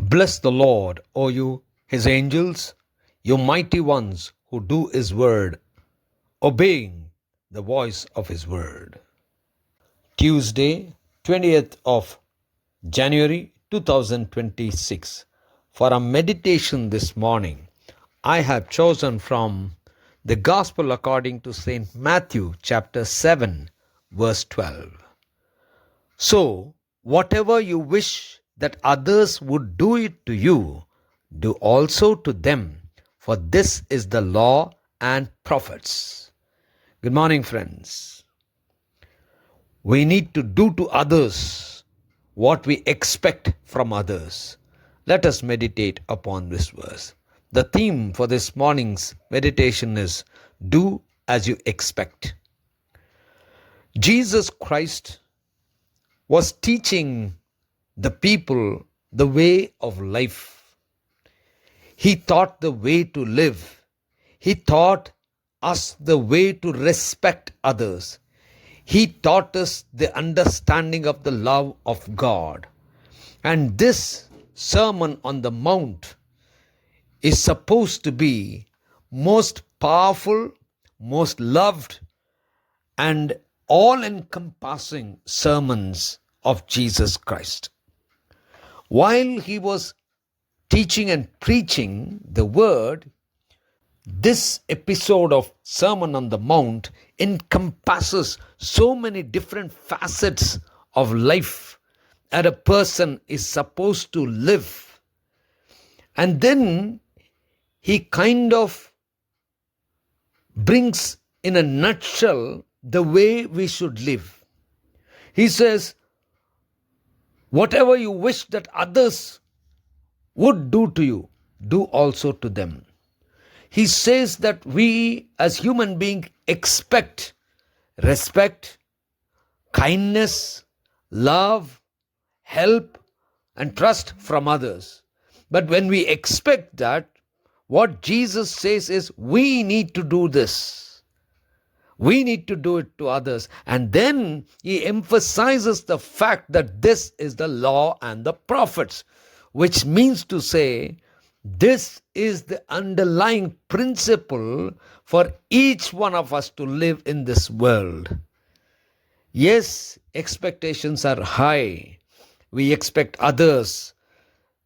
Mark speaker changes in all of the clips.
Speaker 1: Bless the Lord, O you, his angels, you mighty ones who do his word, obeying the voice of his word. Tuesday, 20th of January 2026. For a meditation this morning, I have chosen from the Gospel according to St. Matthew chapter 7, verse 12. So, whatever you wish that others would do it to you, do also to them, for this is the law and prophets. Good morning, friends. We need to do to others what we expect from others. Let us meditate upon this verse. The theme for this morning's meditation is do as you expect. Jesus Christ was teaching the people the way of life. He taught the way to live. He taught us the way to respect others. He taught us the understanding of the love of God. And this Sermon on the Mount is supposed to be most powerful, most loved, and all-encompassing sermons of Jesus Christ. While he was teaching and preaching the word, this episode of Sermon on the Mount encompasses so many different facets of life that a person is supposed to live. And then he kind of brings in a nutshell the way we should live. He says, whatever you wish that others would do to you, do also to them. He says that we as human beings expect respect, kindness, love, help, and trust from others. But when we expect that, what Jesus says is we need to do this. We need to do it to others. And then he emphasizes the fact that this is the law and the prophets, which means to say this is the underlying principle for each one of us to live in this world. Yes, expectations are high. We expect others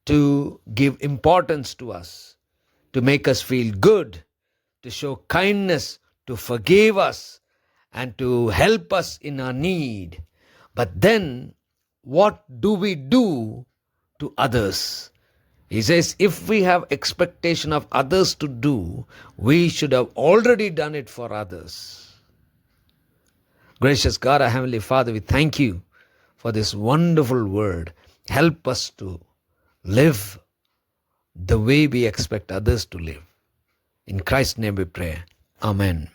Speaker 1: to give importance to us, to make us feel good, to show kindness, to forgive us, and to help us in our need. But then, what do we do to others? He says, if we have expectation of others to do, we should have already done it for others. Gracious God, our Heavenly Father, we thank you for this wonderful word. Help us to live the way we expect others to live. In Christ's name we pray. Amen.